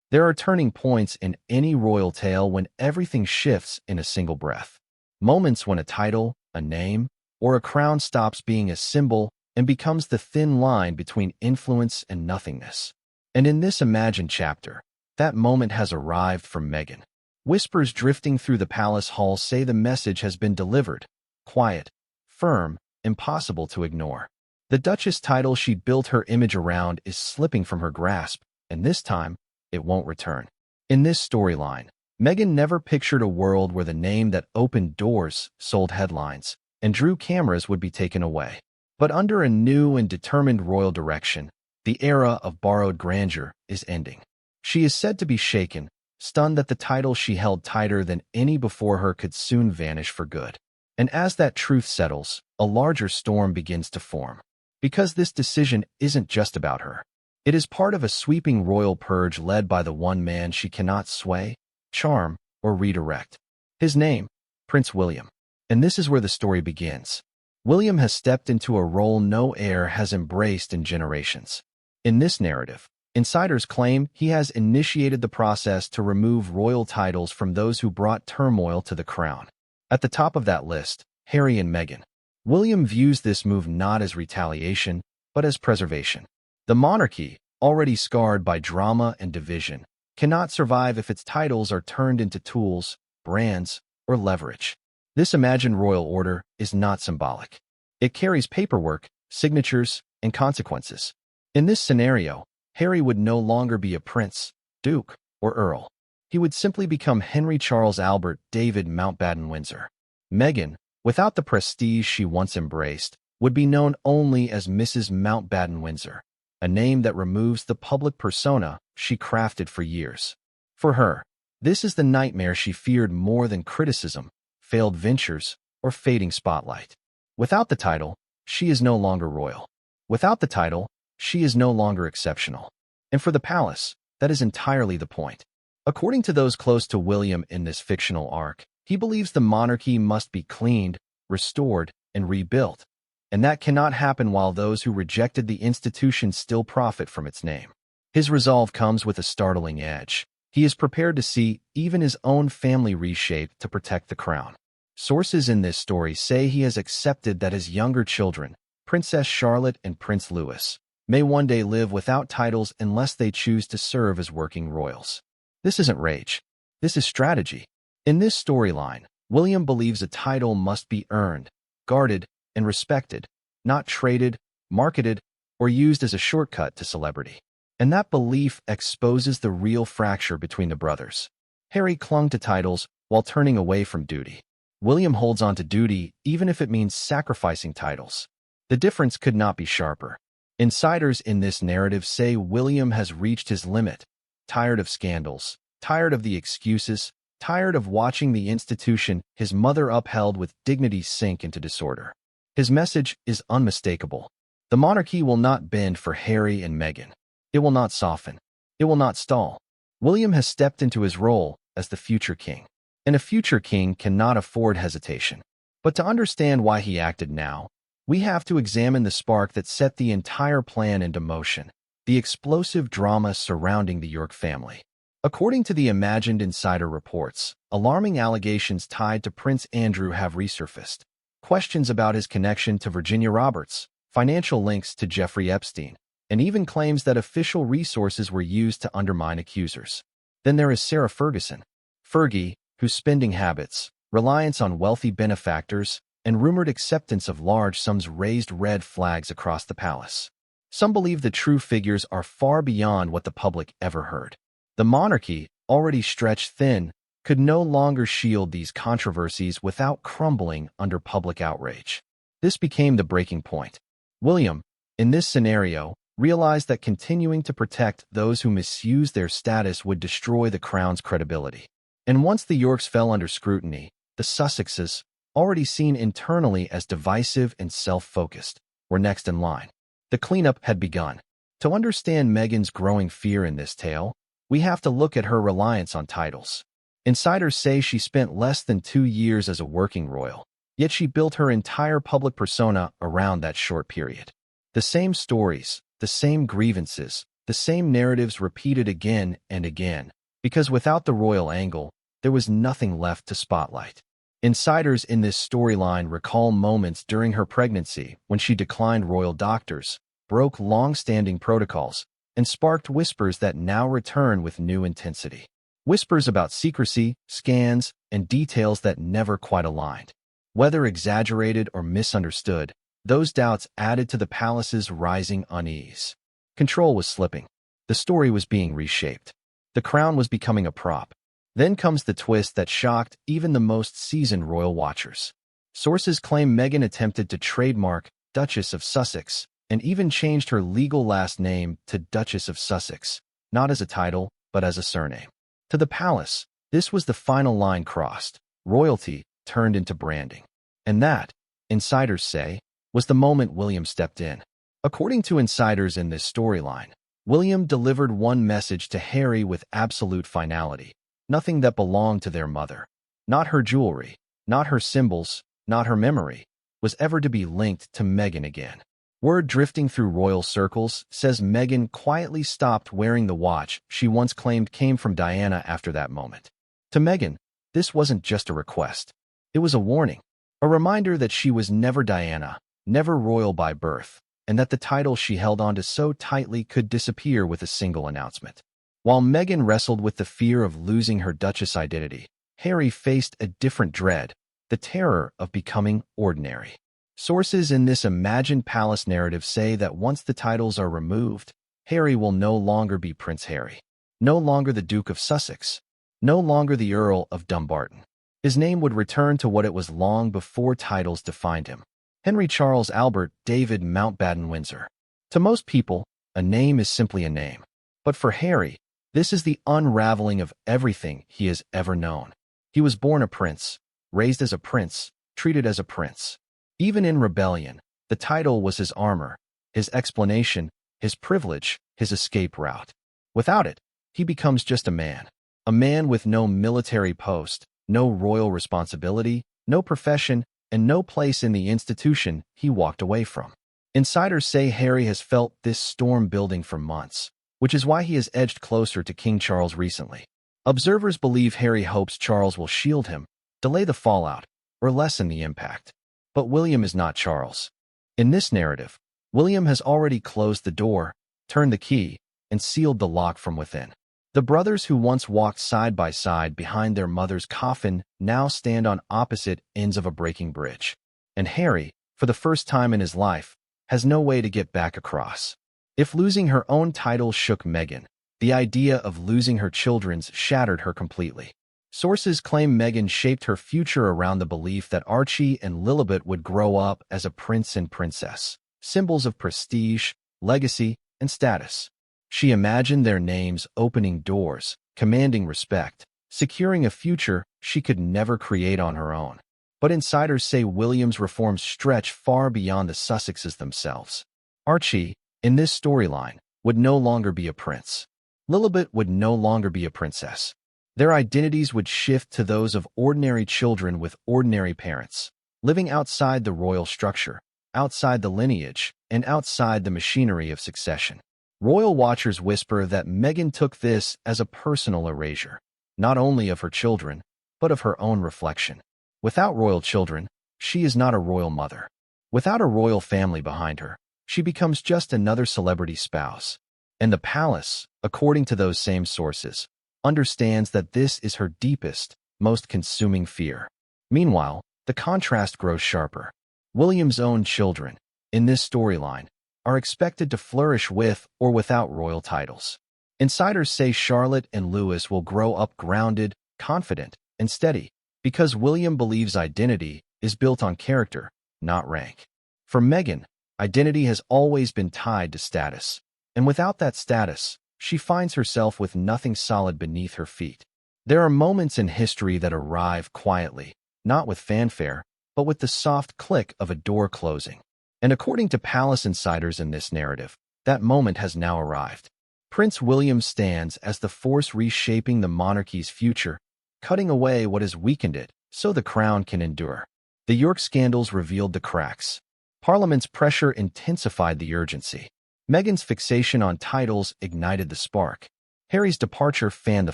There are turning points in any royal tale when everything shifts in a single breath. Moments when a title, a name, or a crown stops being a symbol and becomes the thin line between influence and nothingness. And in this imagined chapter, that moment has arrived for Meghan. Whispers drifting through the palace halls say the message has been delivered. Quiet, firm, impossible to ignore. The Duchess title she built her image around is slipping from her grasp, and this time, it won't return. In this storyline, Meghan never pictured a world where the name that opened doors, sold headlines, and drew cameras would be taken away. But under a new and determined royal direction, the era of borrowed grandeur is ending. She is said to be shaken, stunned that the title she held tighter than any before her could soon vanish for good. And as that truth settles, a larger storm begins to form. Because this decision isn't just about her. It is part of a sweeping royal purge led by the one man she cannot sway, charm, or redirect. His name, Prince William. And this is where the story begins. William has stepped into a role no heir has embraced in generations. In this narrative, insiders claim he has initiated the process to remove royal titles from those who brought turmoil to the crown. At the top of that list, Harry and Meghan. William views this move not as retaliation, but as preservation. The monarchy, already scarred by drama and division, cannot survive if its titles are turned into tools, brands, or leverage. This imagined royal order is not symbolic. It carries paperwork, signatures, and consequences. In this scenario, Harry would no longer be a prince, duke, or earl. He would simply become Henry Charles Albert David Mountbatten Windsor. Meghan, without the prestige she once embraced, would be known only as Mrs. Mountbatten Windsor, a name that removes the public persona she crafted for years. For her, this is the nightmare she feared more than criticism, failed ventures, or fading spotlight. Without the title, she is no longer royal. Without the title, she is no longer exceptional. And for the palace, that is entirely the point. According to those close to William in this fictional arc, he believes the monarchy must be cleaned, restored, and rebuilt. And that cannot happen while those who rejected the institution still profit from its name. His resolve comes with a startling edge. He is prepared to see even his own family reshaped to protect the crown. Sources in this story say he has accepted that his younger children, Princess Charlotte and Prince Louis, may one day live without titles unless they choose to serve as working royals. This isn't rage. This is strategy. In this storyline, William believes a title must be earned, guarded, and respected, not traded, marketed, or used as a shortcut to celebrity. And that belief exposes the real fracture between the brothers. Harry clung to titles while turning away from duty. William holds on to duty even if it means sacrificing titles. The difference could not be sharper. Insiders in this narrative say William has reached his limit, tired of scandals, tired of the excuses, tired of watching the institution his mother upheld with dignity sink into disorder. His message is unmistakable. The monarchy will not bend for Harry and Meghan. It will not soften. It will not stall. William has stepped into his role as the future king. And a future king cannot afford hesitation. But to understand why he acted now, we have to examine the spark that set the entire plan into motion, the explosive drama surrounding the York family. According to the imagined insider reports, alarming allegations tied to Prince Andrew have resurfaced. Questions about his connection to Virginia Roberts, financial links to Jeffrey Epstein, and even claims that official resources were used to undermine accusers. Then there is Sarah Ferguson, Fergie, whose spending habits, reliance on wealthy benefactors, and rumored acceptance of large sums raised red flags across the palace. Some believe the true figures are far beyond what the public ever heard. The monarchy, already stretched thin, could no longer shield these controversies without crumbling under public outrage. This became the breaking point. William, in this scenario, realized that continuing to protect those who misuse their status would destroy the crown's credibility. And once the Yorks fell under scrutiny, the Sussexes, already seen internally as divisive and self-focused, were next in line. The cleanup had begun. To understand Meghan's growing fear in this tale, we have to look at her reliance on titles. Insiders say she spent less than 2 years as a working royal, yet she built her entire public persona around that short period. The same stories, the same grievances, the same narratives repeated again and again, because without the royal angle, there was nothing left to spotlight. Insiders in this storyline recall moments during her pregnancy when she declined royal doctors, broke long-standing protocols, and sparked whispers that now return with new intensity. Whispers about secrecy, scans, and details that never quite aligned. Whether exaggerated or misunderstood, those doubts added to the palace's rising unease. Control was slipping. The story was being reshaped. The crown was becoming a prop. Then comes the twist that shocked even the most seasoned royal watchers. Sources claim Meghan attempted to trademark Duchess of Sussex and even changed her legal last name to Duchess of Sussex, not as a title, but as a surname. To the palace, this was the final line crossed. Royalty turned into branding. And that, insiders say, was the moment William stepped in. According to insiders in this storyline, William delivered one message to Harry with absolute finality. Nothing that belonged to their mother, not her jewelry, not her symbols, not her memory, was ever to be linked to Meghan again. Word drifting through royal circles says Meghan quietly stopped wearing the watch she once claimed came from Diana after that moment. To Meghan, this wasn't just a request. It was a warning, a reminder that she was never Diana, never royal by birth, and that the title she held onto so tightly could disappear with a single announcement. While Meghan wrestled with the fear of losing her Duchess identity, Harry faced a different dread, the terror of becoming ordinary. Sources in this imagined palace narrative say that once the titles are removed, Harry will no longer be Prince Harry, no longer the Duke of Sussex, no longer the Earl of Dumbarton. His name would return to what it was long before titles defined him: Henry Charles Albert David Mountbatten Windsor. To most people, a name is simply a name. But for Harry, this is the unraveling of everything he has ever known. He was born a prince, raised as a prince, treated as a prince. Even in rebellion, the title was his armor, his explanation, his privilege, his escape route. Without it, he becomes just a man with no military post, no royal responsibility, no profession, and no place in the institution he walked away from. Insiders say Harry has felt this storm building for months, which is why he has edged closer to King Charles recently. Observers believe Harry hopes Charles will shield him, delay the fallout, or lessen the impact. But William is not Charles. In this narrative, William has already closed the door, turned the key, and sealed the lock from within. The brothers who once walked side by side behind their mother's coffin now stand on opposite ends of a breaking bridge. And Harry, for the first time in his life, has no way to get back across. If losing her own title shook Meghan, the idea of losing her children's shattered her completely. Sources claim Meghan shaped her future around the belief that Archie and Lilibet would grow up as a prince and princess, symbols of prestige, legacy, and status. She imagined their names opening doors, commanding respect, securing a future she could never create on her own. But insiders say William's reforms stretch far beyond the Sussexes themselves. Archie, in this storyline, would no longer be a prince. Lilibet would no longer be a princess. Their identities would shift to those of ordinary children with ordinary parents, living outside the royal structure, outside the lineage, and outside the machinery of succession. Royal watchers whisper that Meghan took this as a personal erasure, not only of her children, but of her own reflection. Without royal children, she is not a royal mother. Without a royal family behind her, she becomes just another celebrity spouse. And the palace, according to those same sources, understands that this is her deepest, most consuming fear. Meanwhile, the contrast grows sharper. William's own children, in this storyline, are expected to flourish with or without royal titles. Insiders say Charlotte and Louis will grow up grounded, confident, and steady, because William believes identity is built on character, not rank. For Meghan, identity has always been tied to status, and without that status, she finds herself with nothing solid beneath her feet. There are moments in history that arrive quietly, not with fanfare, but with the soft click of a door closing. And according to palace insiders in this narrative, that moment has now arrived. Prince William stands as the force reshaping the monarchy's future, cutting away what has weakened it so the crown can endure. The York scandals revealed the cracks. Parliament's pressure intensified the urgency. Meghan's fixation on titles ignited the spark. Harry's departure fanned the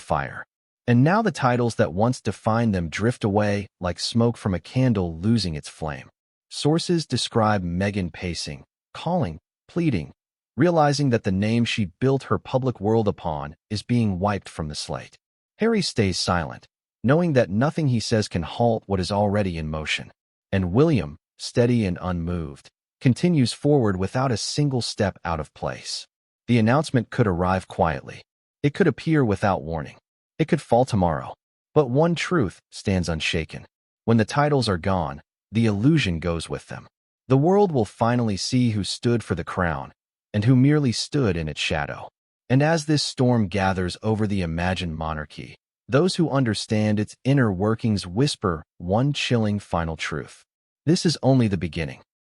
fire. And now the titles that once defined them drift away like smoke from a candle losing its flame. Sources describe Meghan pacing, calling, pleading, realizing that the name she built her public world upon is being wiped from the slate. Harry stays silent, knowing that nothing he says can halt what is already in motion. And William, steady and unmoved, continues forward without a single step out of place. The announcement could arrive quietly. It could appear without warning. It could fall tomorrow. But one truth stands unshaken. When the titles are gone, the illusion goes with them. The world will finally see who stood for the crown and who merely stood in its shadow. And as this storm gathers over the imagined monarchy, those who understand its inner workings whisper one chilling final truth. This is only the beginning.